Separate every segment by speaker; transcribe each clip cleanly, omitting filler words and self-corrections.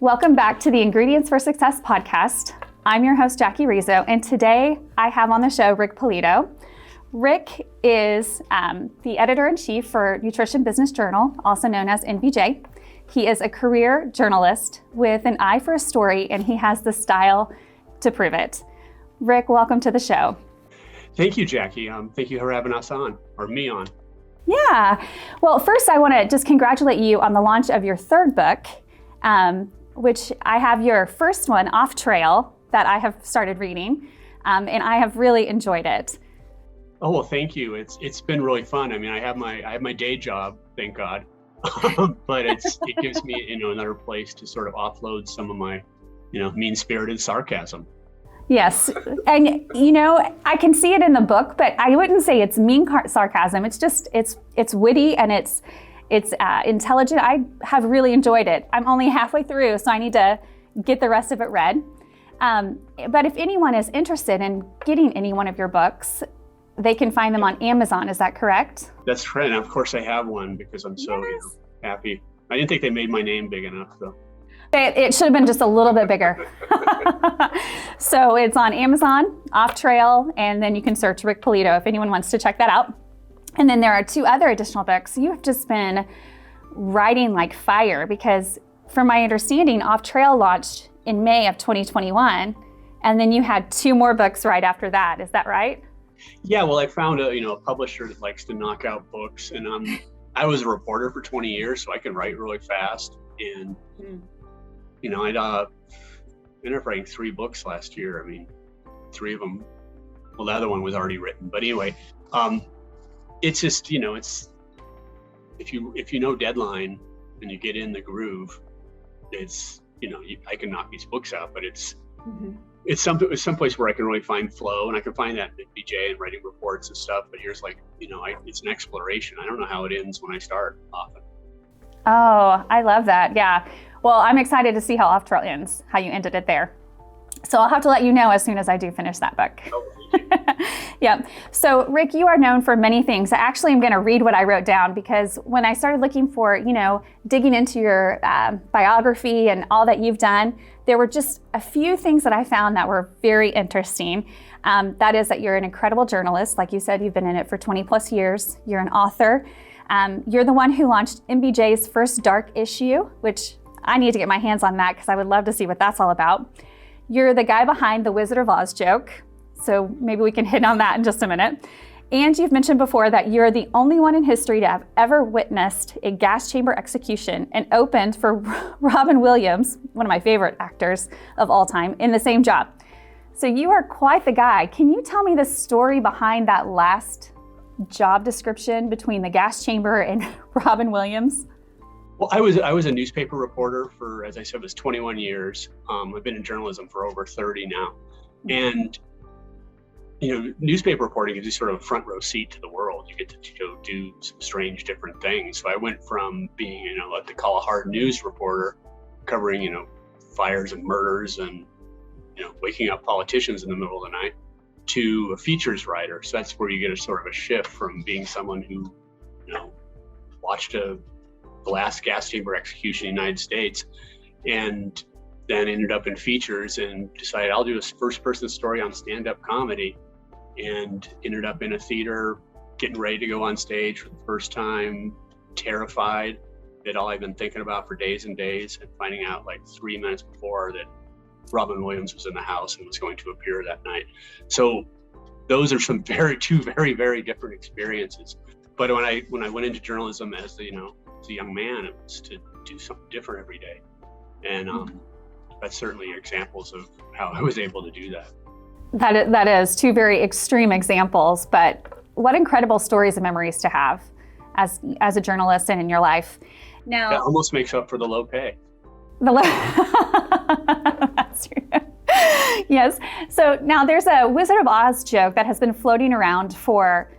Speaker 1: Welcome back to the Ingredients for Success podcast. I'm your host, Jackie Rizzo, and today I have on the show Rick Polito. Rick is the editor-in-chief for Nutrition Business Journal, also known as NBJ. He is a career journalist with an eye for a story, and he has the style to prove it. Rick, welcome to the show.
Speaker 2: Thank you, Jackie. Thank you for having us on, or me on.
Speaker 1: Yeah. Well, first I want to just congratulate you on the launch of your third book, which I have your first one, Off Trail, that I have started reading, and I have really enjoyed it.
Speaker 2: Oh, well, thank you. It's been really fun. I mean, I have my day job, thank God, but it gives me another place to sort of offload some of my mean-spirited sarcasm. Yes,
Speaker 1: and I can see it in the book, but I wouldn't say it's mean sarcasm. It's just it's witty and it's intelligent. I have really enjoyed it. I'm only halfway through, so I need to get the rest of it read. But if anyone is interested in getting any one of your books, they can find them on Amazon. Is that correct?
Speaker 2: That's correct. And of course, I have one because I'm so happy. I didn't think they made my name big enough, though.
Speaker 1: It should have been just a little bit bigger. So it's on Amazon, Off Trail, and then you can search Rick Polito if anyone wants to check that out. And then there are two other additional books. You have just been writing like fire because from my understanding, Off Trail launched in May of 2021, and then you had two more books right after that. Is that right?
Speaker 2: Yeah, well, I found a publisher that likes to knock out books, and I was a reporter for 20 years, so I can write really fast. And I ended up writing 3 books last year. I mean, 3 of them. Well, the other one was already written, but anyway. It's just, it's if you know deadline and you get in the groove, it's I can knock these books out, but it's someplace where I can really find flow, and I can find that in BJ and writing reports and stuff. But here's it's an exploration. I don't know how it ends when I start often.
Speaker 1: Oh, I love that. Yeah. Well, I'm excited to see how Off Trail ends, how you ended it there. So I'll have to let you know as soon as I do finish that book.
Speaker 2: Oh,
Speaker 1: yeah. So Rick, you are known for many things. I actually am going to read what I wrote down because when I started looking for, digging into your biography and all that you've done, there were just a few things that I found that were very interesting. That is that you're an incredible journalist. Like you said, you've been in it for 20 plus years. You're an author. You're the one who launched NBJ's first dark issue, which I need to get my hands on that because I would love to see what that's all about. You're the guy behind the Wizard of Oz joke. So maybe we can hit on that in just a minute. And you've mentioned before that you're the only one in history to have ever witnessed a gas chamber execution and opened for Robin Williams, one of my favorite actors of all time, in the same job. So you are quite the guy. Can you tell me the story behind that last job description between the gas chamber and Robin Williams?
Speaker 2: Well, I was a newspaper reporter for, as I said, was 21 years. I've been in journalism for over 30 now. And newspaper reporting gives you sort of a front row seat to the world. You get to go do some strange different things. So I went from being, what they call a hard news reporter, covering, fires and murders and, waking up politicians in the middle of the night, to a features writer. So that's where you get a sort of a shift from being someone who, watched the last gas chamber execution in the United States and then ended up in features and decided I'll do a first person story on stand-up comedy, and ended up in a theater getting ready to go on stage for the first time, terrified that all I've been thinking about for days and days, and finding out like 3 minutes before that Robin Williams was in the house and was going to appear that night. So those are some two very, very different experiences. But when I went into journalism as as a young man, it was to do something different every day. And that's certainly examples of how I was able to do that.
Speaker 1: That is two very extreme examples, but what incredible stories and memories to have as a journalist and in your life. Now,
Speaker 2: that almost makes up for the low pay.
Speaker 1: That's true. Yes. So now there's a Wizard of Oz joke that has been floating around for,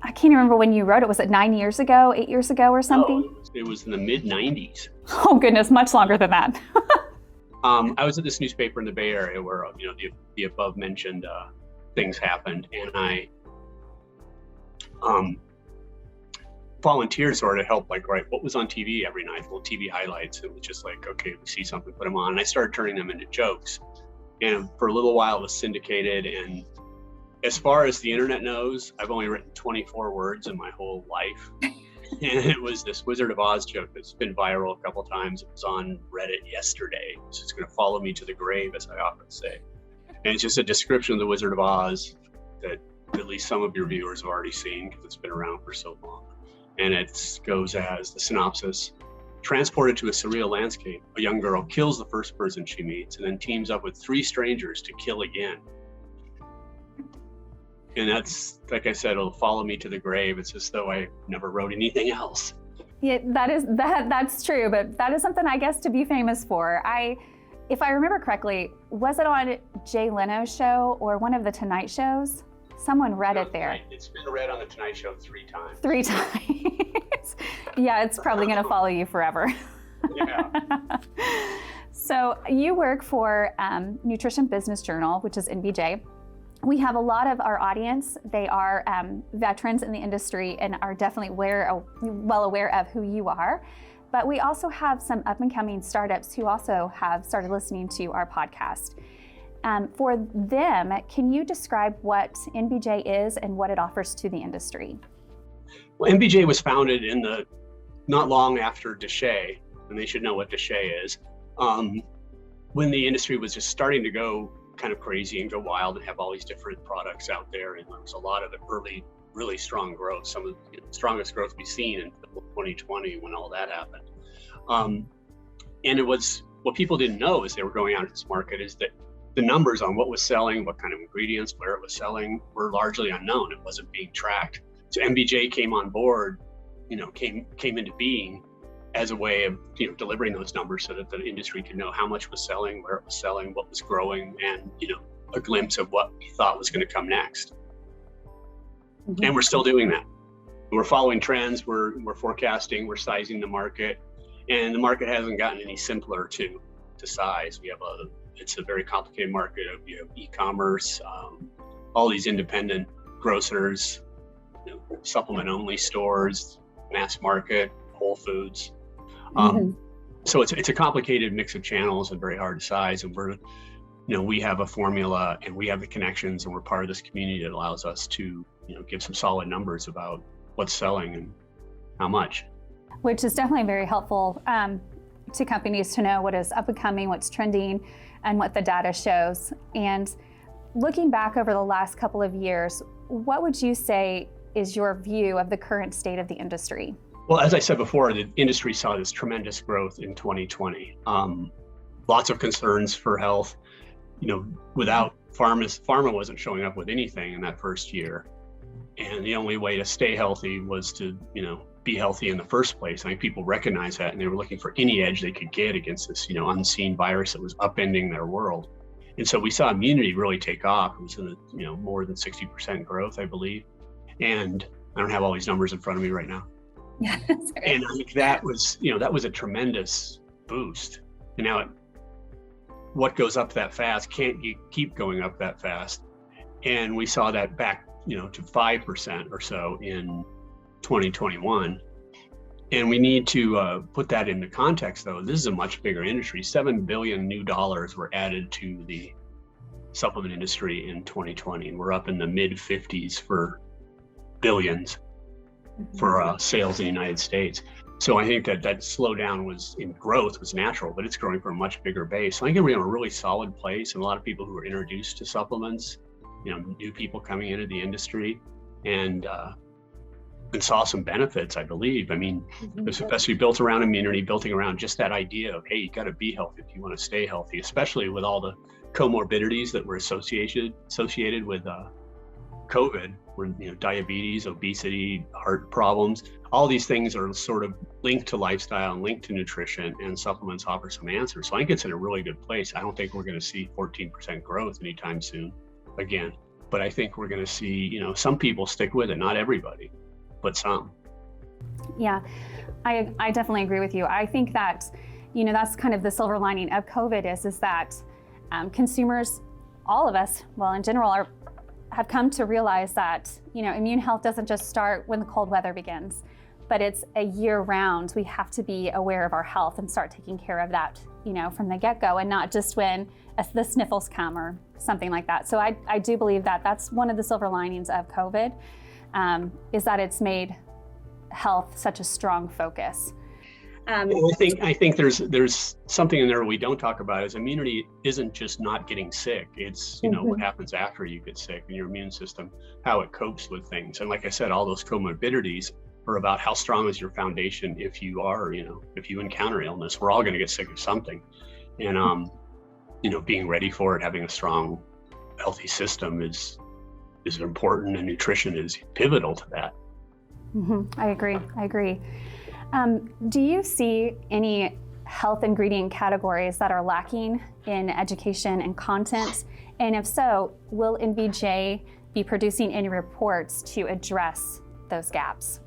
Speaker 1: I can't remember when you wrote it. Was it 9 years ago, 8 years ago or something?
Speaker 2: No, it was in the mid 90s.
Speaker 1: Oh goodness, much longer than that.
Speaker 2: I was at this newspaper in the Bay Area where the above mentioned things happened, and volunteered sort of help, like, right, what was on TV every night, little TV highlights. It was just like, okay, we see something, put them on. And I started turning them into jokes. And for a little while it was syndicated. And as far as the internet knows, I've only written 24 words in my whole life. And it was this Wizard of Oz joke that's been viral a couple of times. It was on Reddit yesterday. So it's going to follow me to the grave, as I often say. And it's just a description of the Wizard of Oz that at least some of your viewers have already seen because it's been around for so long. And it goes as the synopsis: transported to a surreal landscape, a young girl kills the first person she meets and then teams up with 3 strangers to kill again. And that's, like I said, it'll follow me to the grave. It's as though I never wrote anything else.
Speaker 1: Yeah, that's true, but that is something I guess to be famous for. If I remember correctly, was it on Jay Leno's show or one of the Tonight shows? Someone read it there.
Speaker 2: It's been read on the Tonight Show 3 times.
Speaker 1: 3 times. Yeah, it's probably going to follow you forever.
Speaker 2: Yeah.
Speaker 1: So you work for Nutrition Business Journal, which is NBJ. We have a lot of our audience. They are veterans in the industry and are definitely well aware of who you are. But we also have some up and coming startups who also have started listening to our podcast. For them, can you describe what NBJ is and what it offers to the industry?
Speaker 2: Well, NBJ was founded not long after DSHEA, and they should know what DSHEA is, when the industry was just starting to go kind of crazy and go wild and have all these different products out there. And there was a lot of early, really strong growth, some of the strongest growth we've seen in 2020 when all that happened. And it was, what people didn't know as they were going out into this market is that the numbers on what was selling, what kind of ingredients, where it was selling, were largely unknown. It wasn't being tracked. So NBJ came on board, came into being as a way of delivering those numbers so that the industry could know how much was selling, where it was selling, what was growing, and a glimpse of what we thought was going to come next. Mm-hmm. And we're still doing that. We're following trends, we're forecasting, we're sizing the market, and the market hasn't gotten any simpler to size. It's a very complicated market of e-commerce, all these independent grocers, supplement-only stores, mass market, Whole Foods. So it's a complicated mix of channels and very hard to size. And we have a formula and we have the connections and we're part of this community that allows us to, give some solid numbers about what's selling and how much.
Speaker 1: Which is definitely very helpful to companies to know what is up and coming, what's trending, and what the data shows. And looking back over the last couple of years, what would you say is your view of the current state of the industry?
Speaker 2: Well, as I said before, the industry saw this tremendous growth in 2020. Lots of concerns for health. Without pharma wasn't showing up with anything in that first year. And the only way to stay healthy was to, be healthy in the first place. I think people recognize that, and they were looking for any edge they could get against this, unseen virus that was upending their world. And so we saw immunity really take off. It was in more than 60% growth, I believe. And I don't have all these numbers in front of me right now.
Speaker 1: Yeah,
Speaker 2: and I think that was a tremendous boost. And now what goes up that fast can't keep going up that fast. And we saw that back, to 5% or so in 2021. And we need to put that into context, though. This is a much bigger industry. $7 billion new dollars were added to the supplement industry in 2020. And we're up in the mid 50s for billions for sales in the United States. So I think that slowdown in growth was natural, but it's growing from a much bigger base. So I think we're in a really solid place, and a lot of people who were introduced to supplements, new people coming into the industry, and saw some benefits, I believe. I mean, especially built around immunity, built around just that idea of, hey, you got to be healthy if you want to stay healthy, especially with all the comorbidities that were associated with COVID, where diabetes, obesity, heart problems, all these things are sort of linked to lifestyle and linked to nutrition, and supplements offer some answers. So I think it's in a really good place. I don't think we're going to see 14% growth anytime soon again, but I think we're going to see, some people stick with it, not everybody, but some. Yeah,
Speaker 1: I definitely agree with you. I think that, that's kind of the silver lining of COVID is that consumers, all of us, well, in general, have come to realize that, immune health doesn't just start when the cold weather begins, but it's a year round. We have to be aware of our health and start taking care of that, from the get-go, and not just when the sniffles come or something like that. So I do believe that that's one of the silver linings of COVID, is that it's made health such a strong focus.
Speaker 2: I think there's something in there we don't talk about is immunity isn't just not getting sick. It's, what happens after you get sick and your immune system, how it copes with things. And like I said, all those comorbidities are about how strong is your foundation if you are, if you encounter illness. We're all going to get sick of something. And, being ready for it, having a strong, healthy system is important, and nutrition is pivotal to that.
Speaker 1: I agree. Do you see any health ingredient categories that are lacking in education and content? And if so, will NVJ be producing any reports to address those gaps?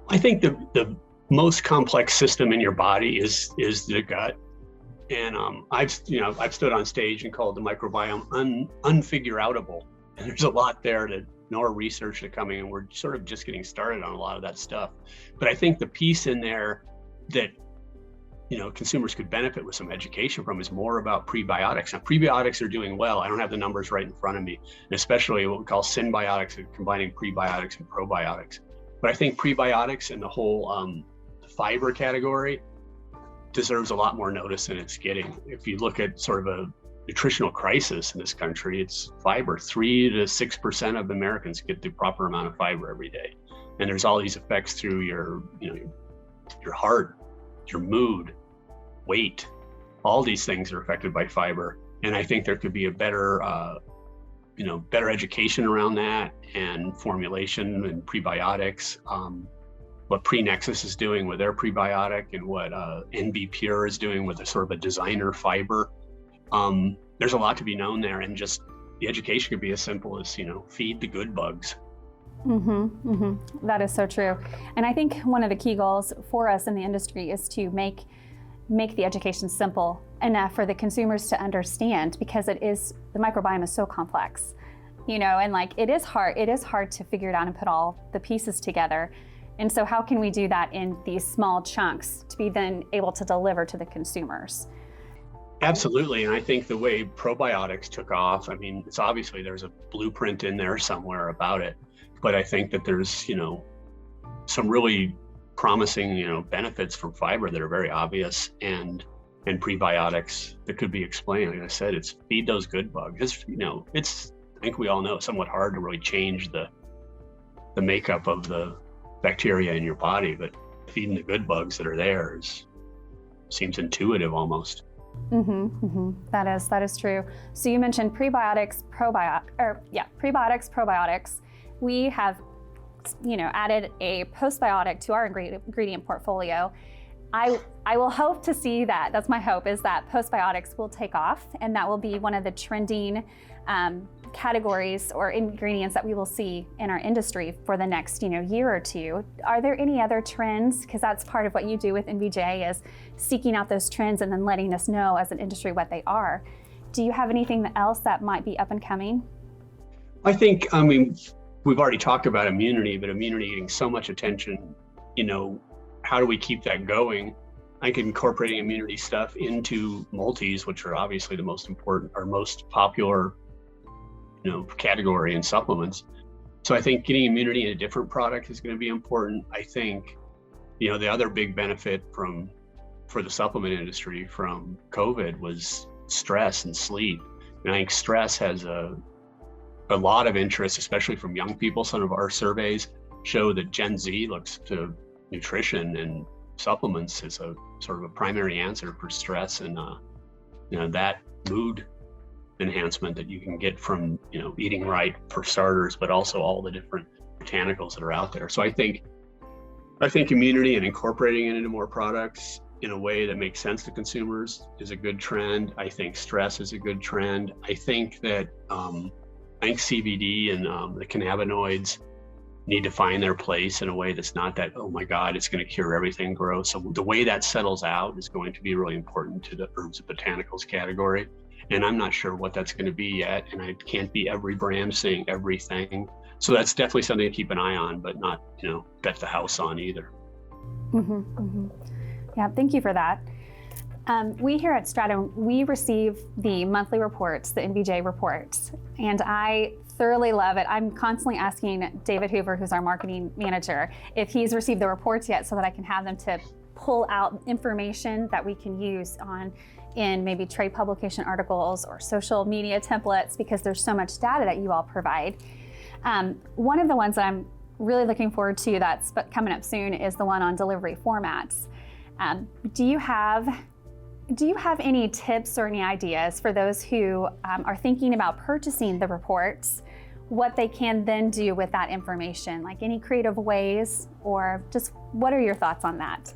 Speaker 2: I think the most complex system in your body is the gut. And I've stood on stage and called the microbiome unfigure-outable. And there's a lot there that more research that's coming, and we're sort of just getting started on a lot of that stuff. But I think the piece in there that consumers could benefit with some education from is more about prebiotics. Now, prebiotics are doing well. I don't have the numbers right in front of me, and especially what we call synbiotics, combining prebiotics and probiotics. But I think prebiotics and the whole fiber category deserves a lot more notice than it's getting. If you look at sort of a nutritional crisis in this country, it's fiber. 3 to 6% of Americans get the proper amount of fiber every day. And there's all these effects through your heart, your mood, weight. All these things are affected by fiber. And I think there could be a better education around that, and formulation and prebiotics. What Prenexus is doing with their prebiotic, and what NB Pure is doing with a sort of a designer fiber. There's a lot to be known there, and just the education could be as simple as, feed the good bugs.
Speaker 1: That is so true. And I think one of the key goals for us in the industry is to make the education simple enough for the consumers to understand, because the microbiome is so complex, and it is hard to figure it out and put all the pieces together. And so how can we do that in these small chunks to be then able to deliver to the consumers?
Speaker 2: Absolutely. And I think the way probiotics took off, it's obviously there's a blueprint in there somewhere about it, but I think that there's, some really promising, benefits from fiber that are very obvious, and prebiotics that could be explained. Like I said, it's feed those good bugs. It's I think we all know, somewhat hard to really change the makeup of the bacteria in your body, but feeding the good bugs that are there seems intuitive almost.
Speaker 1: That is true. So you mentioned prebiotics, probiotics. We have, added a postbiotic to our ingredient portfolio. I will hope to see that. That's my hope, is that postbiotics will take off, and that will be one of the trending categories or ingredients that we will see in our industry for the next year or two. Are there any other trends? Because that's part of what you do with NVJ, is seeking out those trends and then letting us know as an industry what they are. Do you have anything else that might be up and coming?
Speaker 2: I think, we've already talked about immunity, but immunity getting so much attention, how do we keep that going? I think incorporating immunity stuff into multis, which are obviously the most important or most popular category in supplements. So I think getting immunity in a different product is going to be important. I think, the other big benefit for the supplement industry from COVID was stress and sleep. And I think stress has a lot of interest, especially from young people. Some of our surveys show that Gen Z looks to nutrition and supplements as a sort of a primary answer for stress and, that mood enhancement that you can get from eating right, for starters, but also all the different botanicals that are out there. So I think immunity and incorporating it into more products in a way that makes sense to consumers is a good trend. I think stress is a good trend. I think that CBD and the cannabinoids need to find their place in a way that's not that, oh my God, it's going to cure everything gross. So the way that settles out is going to be really important to the herbs and botanicals category. And I'm not sure what that's going to be yet. And I can't be every brand saying everything. So that's definitely something to keep an eye on, but not, bet the house on either.
Speaker 1: Yeah, thank you for that. We here at Stratum, we receive the monthly reports, the NBJ reports, and I thoroughly love it. I'm constantly asking David Hoover, who's our marketing manager, if he's received the reports yet so that I can have them to pull out information that we can use in maybe trade publication articles or social media templates, because there's so much data that you all provide. One of the ones that I'm really looking forward to that's coming up soon is the one on delivery formats. Do you have any tips or any ideas for those who are thinking about purchasing the reports, what they can then do with that information, like any creative ways, or just what are your thoughts on that?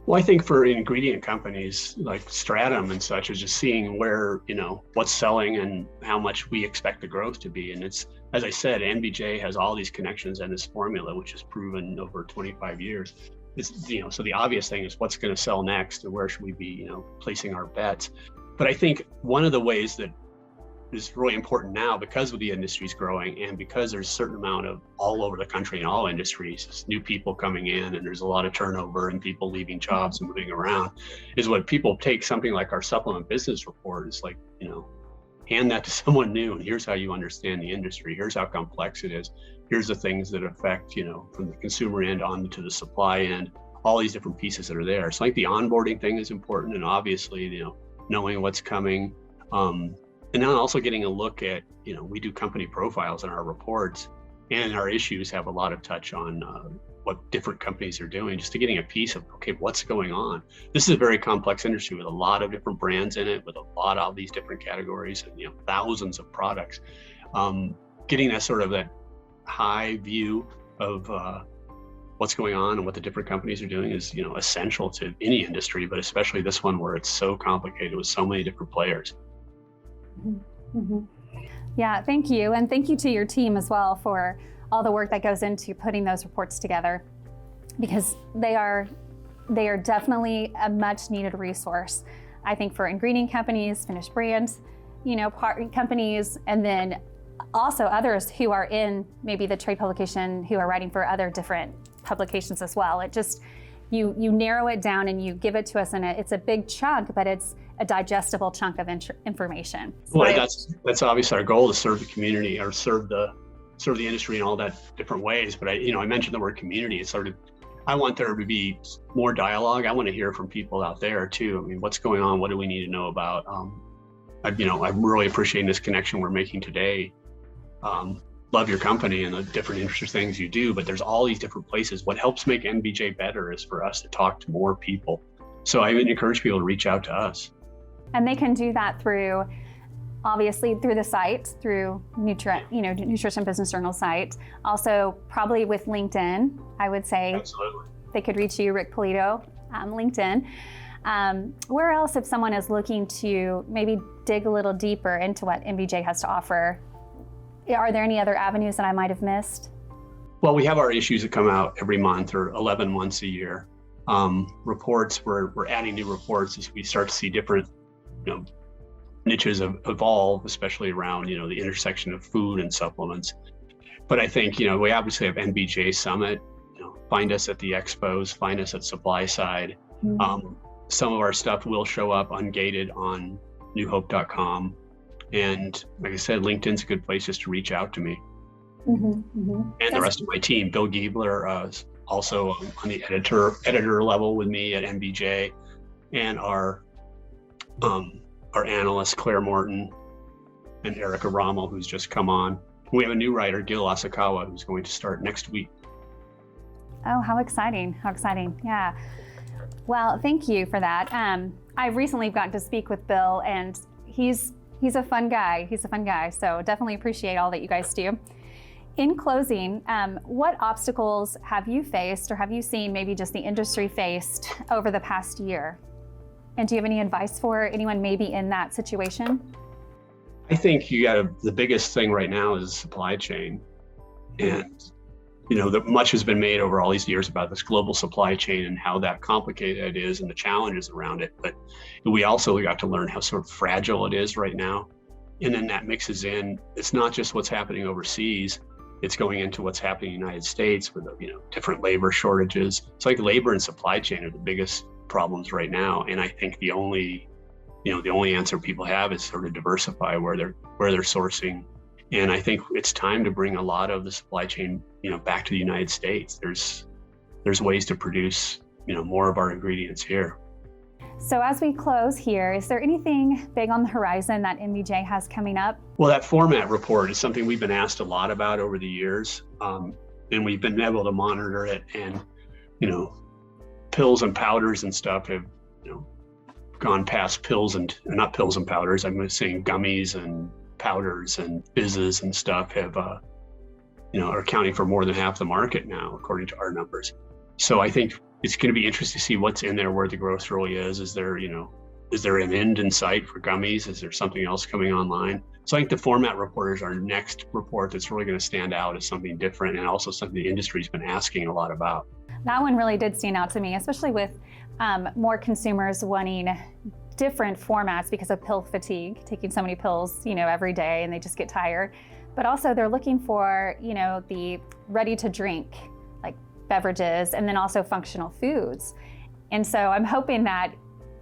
Speaker 2: Well, I think for ingredient companies like Stratum and such, is just seeing where, what's selling and how much we expect the growth to be. And it's, as I said, NBJ has all these connections and this formula, which is proven over 25 years. It's, so the obvious thing is what's going to sell next and where should we be, placing our bets. But I think one of the ways that is really important now, because of the industry's growing and because there's a certain amount of all over the country in all industries, new people coming in and there's a lot of turnover and people leaving jobs and moving around, is when people take something like our supplement business report, it's like, hand that to someone new and here's how you understand the industry. Here's how complex it is. Here's the things that affect, from the consumer end on to the supply end, all these different pieces that are there. So I think the onboarding thing is important, and obviously, knowing what's coming. And then also getting a look at, we do company profiles in our reports, and our issues have a lot of touch on what different companies are doing, just to getting a piece of, okay, what's going on. This is a very complex industry with a lot of different brands in it, with a lot of these different categories and, thousands of products. Getting that sort of that high view of what's going on and what the different companies are doing is, essential to any industry, but especially this one where it's so complicated with so many different players.
Speaker 1: Yeah, thank you. And thank you to your team as well for all the work that goes into putting those reports together, because they are definitely a much needed resource, I think, for ingredient companies, finished brands, companies, and then also others who are in maybe the trade publication, who are writing for other different publications as well. It just, you narrow it down and you give it to us, and it's a big chunk, but it's a digestible chunk of information.
Speaker 2: Well, that's obviously our goal, to serve the community or serve the industry in all that different ways. But I mentioned the word community. It's sort of, I want there to be more dialogue. I want to hear from people out there too. I mean, what's going on? What do we need to know about? I'm really appreciating this connection we're making today. Love your company and the different interesting things you do, but there's all these different places. What helps make NBJ better is for us to talk to more people. So I would encourage people to reach out to us.
Speaker 1: And they can do that through, obviously, through the site, through Nutrition Business Journal site. Also, probably with LinkedIn, I would say.
Speaker 2: Absolutely.
Speaker 1: They could reach you, Rick Polito, LinkedIn. Where else, if someone is looking to maybe dig a little deeper into what NBJ has to offer, are there any other avenues that I might have missed?
Speaker 2: Well, we have our issues that come out every month or 11 months a year. Reports, we're adding new reports as we start to see different niches evolve, especially around, the intersection of food and supplements. But I think, we obviously have NBJ Summit, find us at the expos, find us at Supply Side. Mm-hmm. Some of our stuff will show up ungated on newhope.com. And like I said, LinkedIn's a good place just to reach out to me. And the rest of my team. Bill Giebler is also on the editor level with me at NBJ, and our analyst Claire Morton and Erica Rommel, who's just come on. We have a new writer, Gil Asakawa, who's going to start next week.
Speaker 1: Oh, how exciting. How exciting. Yeah. Well, thank you for that. I've recently gotten to speak with Bill, and he's a fun guy. He's a fun guy. So definitely appreciate all that you guys do. In closing, what obstacles have you faced, or have you seen maybe just the industry faced over the past year? And do you have any advice for anyone maybe in that situation?
Speaker 2: I think the biggest thing right now is supply chain. And, much has been made over all these years about this global supply chain and how that complicated it is and the challenges around it. But we also got to learn how sort of fragile it is right now. And then that mixes in, it's not just what's happening overseas, it's going into what's happening in the United States with, different labor shortages. It's like labor and supply chain are the biggest problems right now. And I think the only answer people have is sort of diversify where they're sourcing. And I think it's time to bring a lot of the supply chain, back to the United States. There's ways to produce, more of our ingredients here.
Speaker 1: So as we close here, is there anything big on the horizon that MBJ has coming up?
Speaker 2: Well, that format report is something we've been asked a lot about over the years, and we've been able to monitor it. And pills and powders and stuff have gone past pills and not pills and powders. I'm saying gummies and powders and fizzes and stuff have are accounting for more than half the market now, according to our numbers. So I think it's going to be interesting to see what's in there, where the growth really is. Is there an end in sight for gummies? Is there something else coming online? So I think the format report is our next report that's really going to stand out as something different, and also something the industry's been asking a lot about.
Speaker 1: That one really did stand out to me, especially with more consumers wanting different formats because of pill fatigue, taking so many pills, every day, and they just get tired. But also they're looking for, the ready to drink, like beverages, and then also functional foods. And so I'm hoping that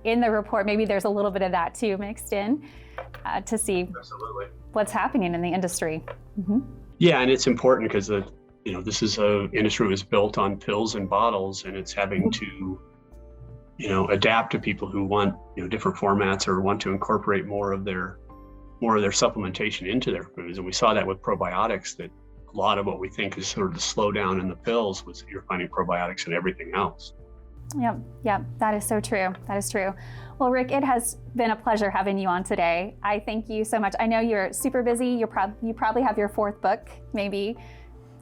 Speaker 1: in the report, maybe there's a little bit of that too mixed in to see
Speaker 2: Absolutely.
Speaker 1: What's happening in the industry. Mm-hmm.
Speaker 2: Yeah, and it's important because this is an industry that was built on pills and bottles, and it's having to, adapt to people who want, different formats or want to incorporate more of their supplementation into their foods. And we saw that with probiotics, that a lot of what we think is sort of the slowdown in the pills was you're finding probiotics in everything else.
Speaker 1: Yep, that is so true. That is true. Well, Rick, it has been a pleasure having you on today. I thank you so much. I know you're super busy. You probably have your 4th book, maybe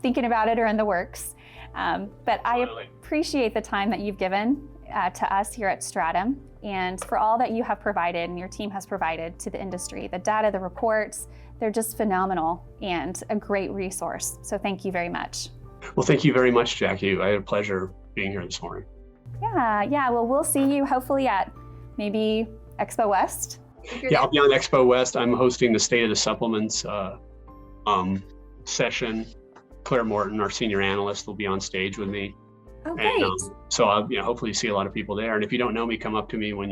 Speaker 1: thinking about it or in the works. But
Speaker 2: Absolutely.
Speaker 1: I appreciate the time that you've given to us here at Stratum, and for all that you have provided and your team has provided to the industry. The data, the reports, they're just phenomenal and a great resource. So thank you very much.
Speaker 2: Well, thank you very much, Jackie. I had a pleasure being here this morning.
Speaker 1: Yeah. Well, we'll see you hopefully at maybe Expo West.
Speaker 2: Yeah, I'll be on Expo West. I'm hosting the State of the Supplements session. Claire Morton, our senior analyst, will be on stage with me.
Speaker 1: Oh, great.
Speaker 2: And, so I'll hopefully see a lot of people there. And if you don't know me, come up to me when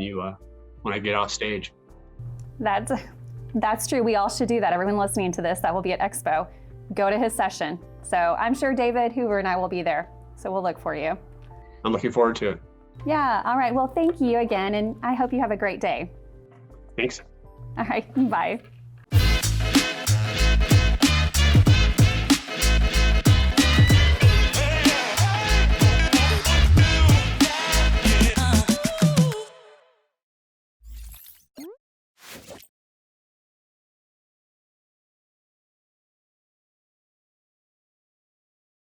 Speaker 2: I get off stage.
Speaker 1: That's true. We all should do that. Everyone listening to this that will be at Expo, go to his session. So I'm sure David Hoover and I will be there. So we'll look for you.
Speaker 2: I'm looking forward to it.
Speaker 1: Yeah. All right. Well, thank you again. And I hope you have a great day.
Speaker 2: Thanks.
Speaker 1: All right. Bye.